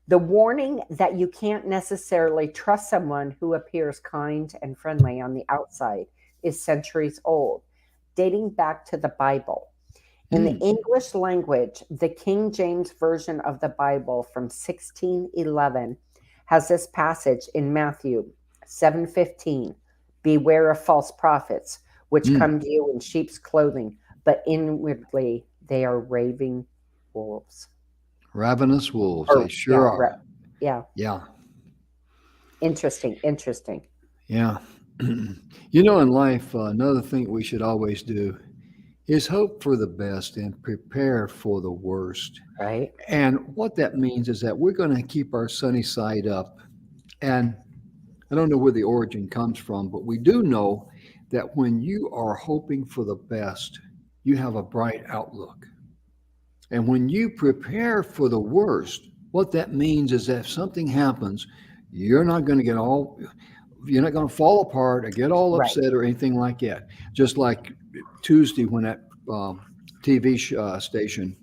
S2: The warning that you can't necessarily trust someone who appears kind and friendly on the outside is centuries old, dating back to the Bible. In the
S1: Mm.
S2: English language, the King James Version of the Bible from 1611 has this passage in Matthew 7:15. Beware of false prophets, which
S1: Mm.
S2: come to you in sheep's clothing, but inwardly they are raving wolves.
S1: Ravenous wolves, they
S2: Or
S1: sure are.
S2: yeah,
S1: Yeah,
S2: interesting, interesting.
S1: yeah. In life, another thing we should always do is hope for the best and prepare for the worst.
S2: Right?
S1: And what that means is that we're going to keep our sunny side up. And I don't know where the origin comes from, but we do know that when you are hoping for the best, you have a bright outlook. And when you prepare for the worst, what that means is that if something happens, you're not going to you're not going to fall apart or get all
S2: Right.
S1: upset or anything like that. Just like Tuesday when that TV station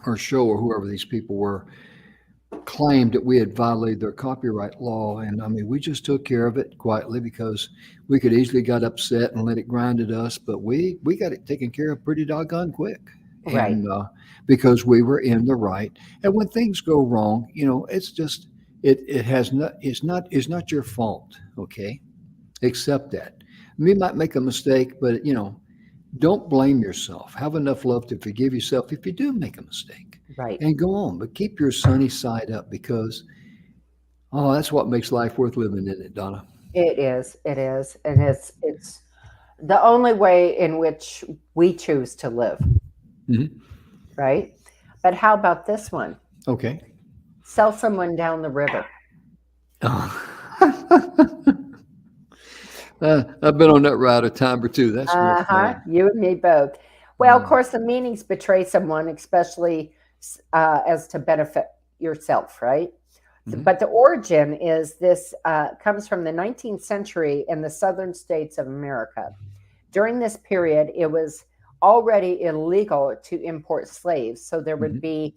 S1: or show or whoever these people were claimed that we had violated their copyright law. And I mean, we just took care of it quietly because we could easily got upset and let it grind at us, but we got it taken care of pretty doggone quick.
S2: Right.
S1: And because we were in the right. And when things go wrong, it's just it has not it's not your fault. Okay, accept that. We might make a mistake, but don't blame yourself. Have enough love to forgive yourself if you do make a mistake
S2: Right.
S1: and go on. But keep your sunny side up because Oh, that's what makes life worth living, isn't it, Donna?
S2: It is, and it's the only way in which we choose to live,
S1: Hmm.
S2: right? But how about this one?
S1: Okay.
S2: Sell someone down the river.
S1: I've been on that ride a time or two. That's real
S2: Uh-huh.
S1: funny.
S2: You and me both. Well, of
S1: Mm,
S2: course, the meanings betray someone, especially as to benefit yourself, right?
S1: mhm,
S2: But the origin is this comes from the 19th century in the southern states of America. During this period, it was already illegal to import slaves. So there would
S1: mhm,
S2: be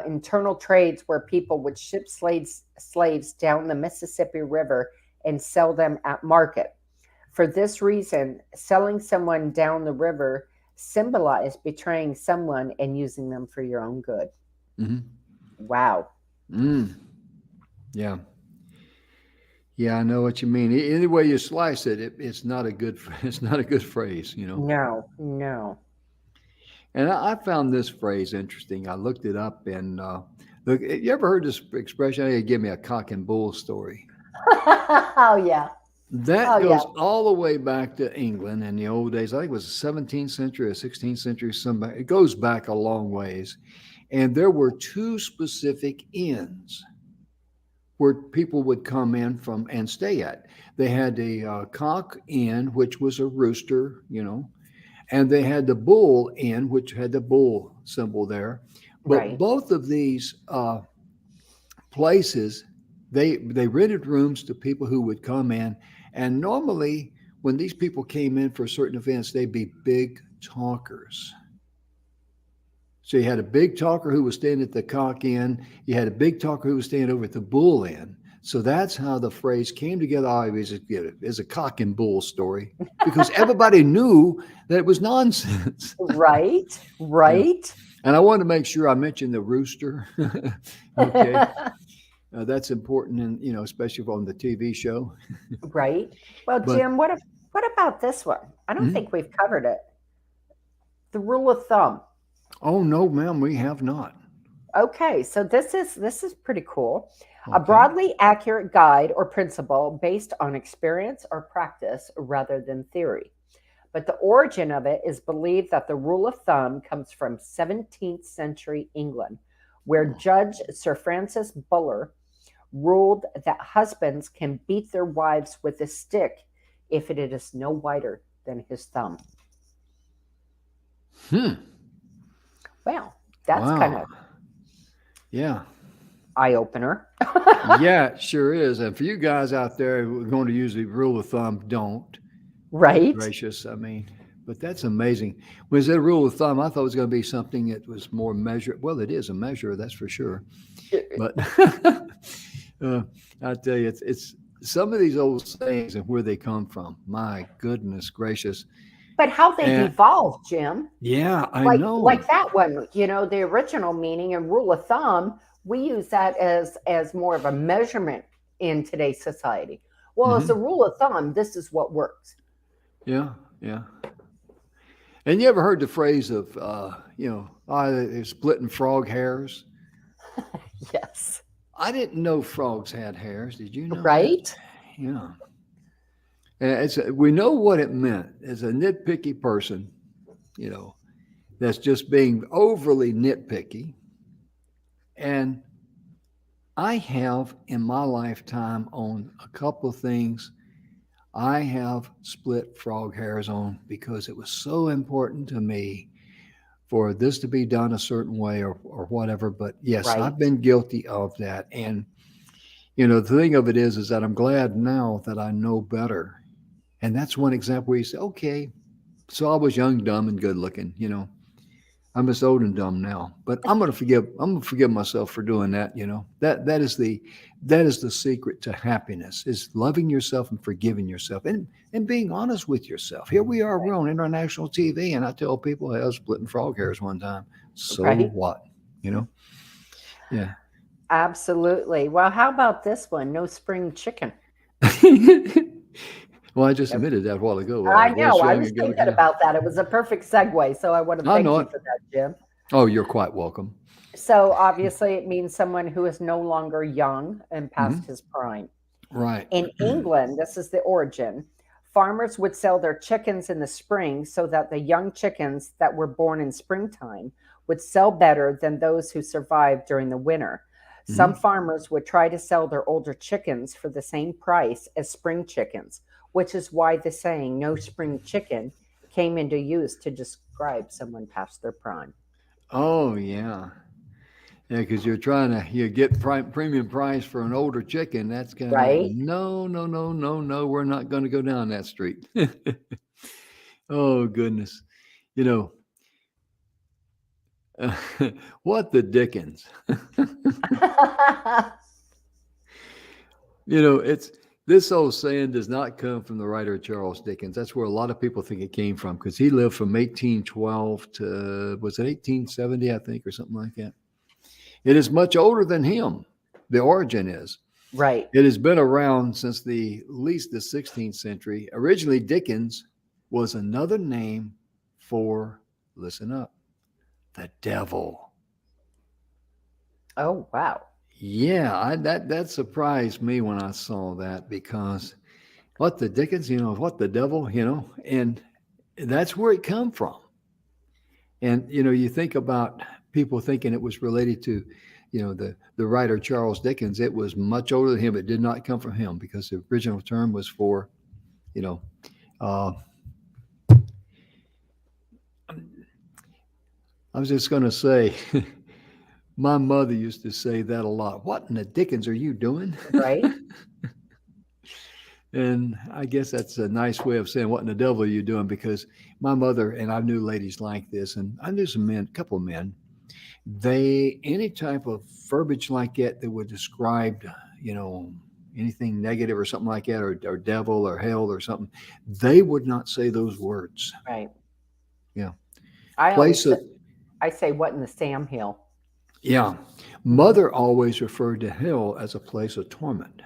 S2: internal trades where people would ship slaves down the Mississippi River and sell them at market. For this reason, selling someone down the river symbolized betraying someone and using them for your own good.
S1: mhm,
S2: Wow.
S1: mm. Yeah. Yeah, I know what you mean. Any way you slice it, it's not a good it's not a good phrase, you know.
S2: No, no.
S1: And I found this phrase interesting. I looked it up and look. You ever heard this expression? Hey, give me a cock and bull story.
S2: Oh, yeah. Oh,
S1: That
S2: yeah.
S1: goes all the way back to England in the old days. I think it was the 17th century or 16th century. Somebody, it goes back a long ways. And there were two specific inns where people would come in from and stay at. They had the cock inn, which was a rooster, you know, and they had the bull inn, which had the bull symbol there. But
S2: Right.
S1: both of these places, they rented rooms to people who would come in, and normally when these people came in for certain events, they'd be big talkers. So you had a big talker who was staying at the cock inn. You had a big talker who was staying over at the bull inn. So that's how the phrase came together. Always is a cock and bull story because everybody knew that it was nonsense.
S2: Right.
S1: Yeah,
S2: Right.
S1: and I wanted to make sure I mentioned the rooster. Okay, that's important, and especially on the TV show.
S2: Right. Well,
S1: But
S2: Jim, what about this one? I don't
S1: mhm.
S2: think we've covered it. The rule of thumb.
S1: Oh no, ma'am, we have not.
S2: Okay, so this is pretty cool. A
S1: Okay.
S2: broadly accurate guide or principle based on experience or practice rather than theory. But the origin of it is believed that the rule of thumb comes from 17th century England, where Judge Sir Francis Buller ruled that husbands can beat their wives with a stick if it is no wider than his thumb.
S1: Hmm.
S2: Well, that's kind
S1: Wow.
S2: of
S1: Yeah.
S2: eye opener.
S1: Yeah, it sure is. And for you guys out there who are going to use the rule of thumb, don't. Good
S2: Right?
S1: gracious. I mean, but that's amazing. When it said rule of thumb, I thought it was going to be something that was more measured. Well, it is a measure, that's for sure. But uh, I tell you, it's some of these old sayings and where they come from. My goodness gracious.
S2: But how they've
S1: And
S2: evolved, Jim.
S1: yeah, I
S2: Like
S1: know.
S2: that one, the original meaning and rule of thumb, we use that as more of a measurement in today's society. Well, as a
S1: Hmm.
S2: rule of thumb, this is what works.
S1: Yeah, yeah. And you ever heard the phrase of, they're splitting frog hairs?
S2: Yes.
S1: I didn't know frogs had hairs. Did you know that?
S2: Right?
S1: Yeah. And we know what it meant. As a nitpicky person, you know, that's just being overly nitpicky. And I have in my lifetime on a couple of things I have split frog hairs on because it was so important to me for this to be done a certain way or whatever. But yes, I've
S2: Right.
S1: been guilty of that. And, the thing of it is that I'm glad now that I know better. And that's one example where you say, okay, so I was young, dumb, and good looking, I'm just old and dumb now, but I'm gonna forgive myself for doing that. That is the secret to happiness is loving yourself and forgiving yourself and being honest with yourself. Here we are, we're on international TV, and I tell people, hey, I was splitting frog hairs one time. So
S2: Right.
S1: what? You know? Yeah.
S2: Absolutely. Well, how about this one? No spring chicken.
S1: Well, I just
S2: Yep.
S1: admitted that a while ago.
S2: I
S1: Was
S2: know. I
S1: young
S2: was
S1: and good
S2: thinking
S1: looking.
S2: about that. It was a perfect segue. So I want to
S1: I
S2: thank
S1: know
S2: you
S1: it.
S2: for that, Jim.
S1: Oh, you're quite welcome.
S2: So obviously, it means someone who is no longer young and past
S1: Mhm.
S2: his prime.
S1: Right.
S2: In England, this is the origin. Farmers would sell their chickens in the spring so that the young chickens that were born in springtime would sell better than those who survived during the winter. Some
S1: Mhm.
S2: farmers would try to sell their older chickens for the same price as spring chickens, which is why the saying no spring chicken came into use to describe someone past their prime.
S1: Oh, yeah. Yeah, because you're trying to get premium price for an older chicken. That's kind of like,
S2: Right?
S1: no, no, no, no, no. We're not going to go down that street. Oh goodness. You know, what the dickens? It's this old saying does not come from the writer Charles Dickens. That's where a lot of people think it came from because he lived from 1812 to, was it 1870, I think, or something like that. It is much older than him. The origin is.
S2: Right.
S1: It has been around since at least the 16th century. Originally, Dickens was another name for, listen up, the devil.
S2: Oh, wow.
S1: Yeah, that surprised me when I saw that because what the Dickens, what the devil, and that's where it come from. And you think about people thinking it was related to, the writer Charles Dickens. It was much older than him. It did not come from him because the original term was for, you know, uh, I was just going to say, my mother used to say that a lot. What in the Dickens are you doing?
S2: Right.
S1: And I guess that's a nice way of saying, what in the devil are you doing? Because my mother, and I knew ladies like this, and I knew some men, a couple of men, any type of verbiage like that would describe, you know, anything negative or something like that, or devil or hell or something, they would not say those words.
S2: Right.
S1: Yeah.
S2: I
S1: Place
S2: always
S1: of,
S2: I say, what in the Sam Hill?
S1: yeah.
S2: Hmm.
S1: Mother always referred to hell as a place of torment.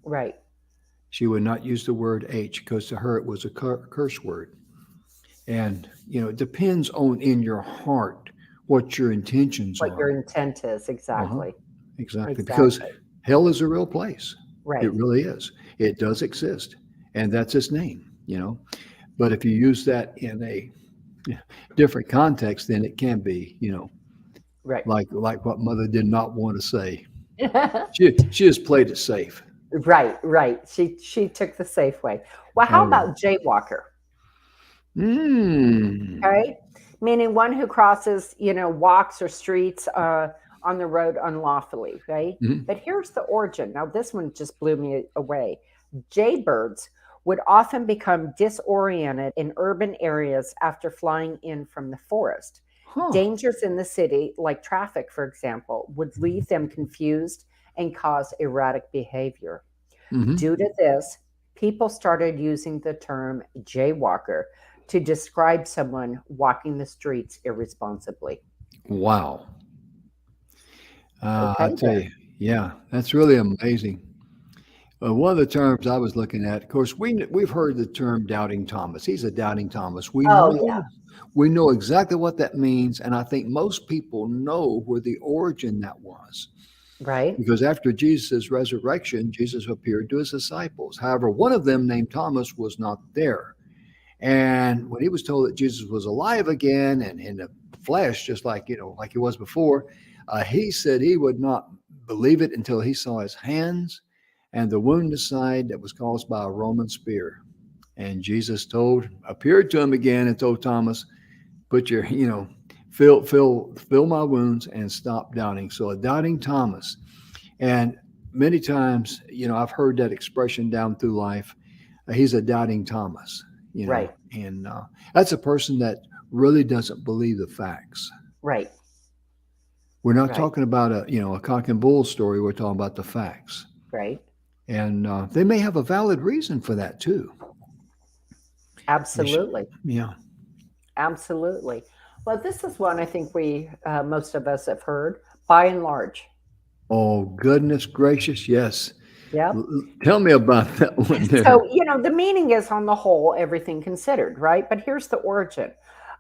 S2: Right.
S1: She would not use the word H because to her it was a curse word. And, it depends on in your heart what your intentions
S2: What your
S1: are.
S2: intent is.
S1: Uh-huh.
S2: Exactly.
S1: Exactly. Because
S2: Exactly.
S1: hell is a real place. It
S2: Right.
S1: really is. It does exist. And that's its name. But if you use that in a different context, then it can be,
S2: Right.
S1: like what mother did not want to say. She just played it safe.
S2: Right. Right. She took the safe way. Well, how
S1: Oh yeah.
S2: about jaywalker?
S1: Mm.
S2: Okay. Meaning one who crosses, walks or streets on the road unlawfully, right?
S1: Mhm.
S2: But here's the origin. Now, this one just blew me away. Jaybirds would often become disoriented in urban areas after flying in from the forest.
S1: Huh.
S2: Dangers in the city, like traffic, for example, would leave them confused and cause erratic behavior.
S1: Hmm.
S2: Due to this, people started using the term jaywalker to describe someone walking the streets irresponsibly.
S1: Wow. I
S2: Okay,
S1: tell
S2: there.
S1: you, yeah, that's really amazing. One of the terms I was looking at, of course, we've heard the term doubting Thomas. He's a doubting Thomas. We
S2: Oh, yeah,
S1: know we know exactly what that means, and I think most people know where the origin that was.
S2: right,
S1: Because after Jesus' resurrection, Jesus appeared to his disciples. However, one of them, named Thomas, was not there. And when he was told that Jesus was alive again and in the flesh, just like like he was before, he said he would not believe it until he saw his hands and the wound in the side that was caused by a Roman spear. And Jesus appeared to him again and told Thomas, "Put your, fill my wounds and stop doubting." So a doubting Thomas, and many times, I've heard that expression down through life. He's a doubting Thomas,
S2: right,
S1: and that's a person that really doesn't believe the facts.
S2: right,
S1: We're not
S2: right,
S1: talking about a cock and bull story. We're talking about the facts,
S2: right.
S1: and they may have a valid reason for that too. They should,
S2: Absolutely.
S1: yeah.
S2: Absolutely. Well, this is one I think most of us have heard by and large.
S1: Oh goodness gracious, yes.
S2: Yep.
S1: Tell me about that one there.
S2: So, the meaning is on the whole, everything considered, right? But here's the origin.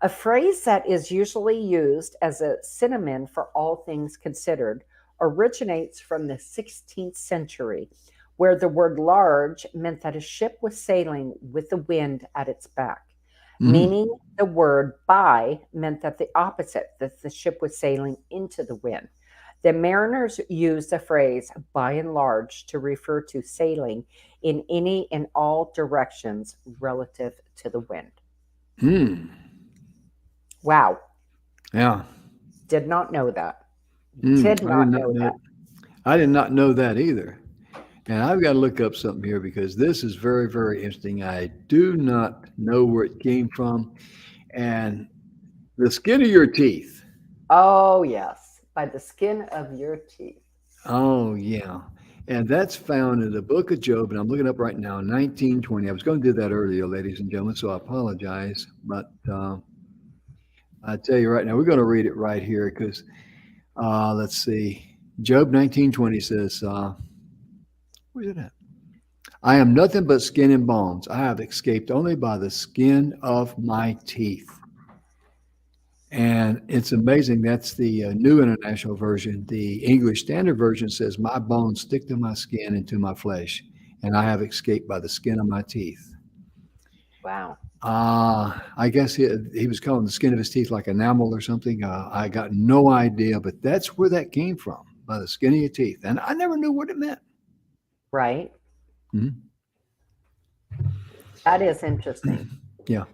S2: A phrase that is usually used as a synonym for all things considered originates from the 16th century, where the word large meant that a ship was sailing with the wind at its back.
S1: Mm.
S2: Meaning the word by meant that the opposite, that the ship was sailing into the wind. The mariners used the phrase by and large to refer to sailing in any and all directions relative to the wind.
S1: Mm.
S2: Wow,
S1: Yeah.
S2: did not know that.
S1: Mm.
S2: Did
S1: I did
S2: not
S1: not
S2: know
S1: know.
S2: that.
S1: I did not know that either. And I've got to look up something here because this is very, very interesting. I do not know where it came from. And the skin of your teeth.
S2: Oh, yes, by the skin of your teeth.
S1: Oh, yeah. And that's found in the book of Job. And I'm looking up right now, 1920. I was going to do that earlier, ladies and gentlemen, so I apologize. But I tell you right now, we're going to read it right here because let's see. Job 1920 says, where's it at? I am nothing but skin and bones. I have escaped only by the skin of my teeth. And it's amazing. That's the New International Version. The English Standard Version says, my bones stick to my skin and to my flesh, and I have escaped by the skin of my teeth.
S2: Wow.
S1: I guess he was calling the skin of his teeth like enamel or something. I got no idea, but that's where that came from, by the skin of your teeth. And I never knew what it meant.
S2: Right?
S1: Mhm.
S2: That is interesting.
S1: Yeah.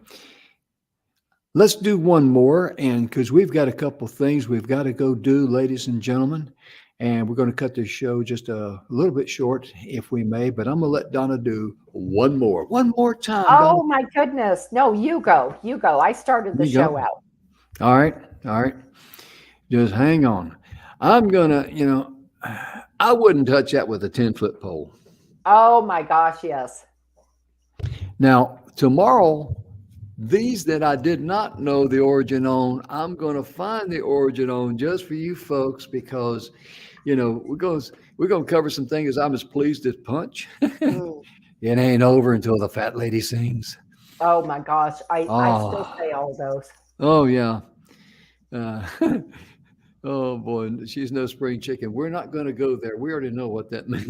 S1: Let's do one more, and because we've got a couple things we've got to go do, ladies and gentlemen, and we're going to cut this show just a little bit short, if we may. But I'm going to let Donna do one more time. Donna,
S2: Oh, my goodness. No, you go. You go. I started the
S1: you
S2: show
S1: go.
S2: out.
S1: All right, all right. Just hang on. I'm gonna, I wouldn't touch that with a 10-foot pole.
S2: Oh, my gosh. Yes.
S1: Now, tomorrow, these that I did not know the origin on, I'm going to find the origin on just for you folks because, we're going to cover some things I'm as pleased as punch.
S2: Mm.
S1: It ain't over until the fat lady sings.
S2: Oh, my gosh. I still
S1: Oh,
S2: say all those.
S1: oh yeah. Uh, oh boy, she's no spring chicken. We're not going to go there. We already know what that means.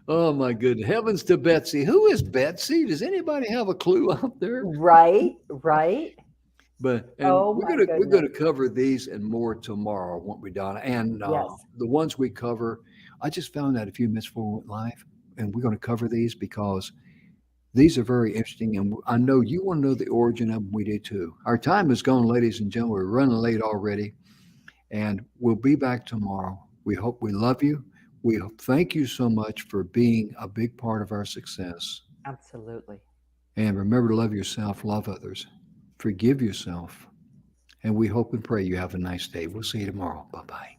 S1: Oh my goodness. Heavens to Betsy. Who is Betsy? Does anybody have a clue out there?
S2: Right. Right.
S1: But and
S2: Oh,
S1: we're
S2: my
S1: gonna we're
S2: goodness.
S1: gonna cover these and more tomorrow, won't we, Donna? And
S2: Yes.
S1: the ones we cover, I just found out a few minutes before we went live, and we're going to cover these because these are very interesting, and I know you want to know the origin of them. We do too. Our time is gone, ladies and gentlemen. We're running late already, and we'll be back tomorrow. We hope we love you. Thank you so much for being a big part of our success.
S2: Absolutely.
S1: And remember to love yourself, love others, forgive yourself, and we hope and pray you have a nice day. We'll see you tomorrow. Bye bye.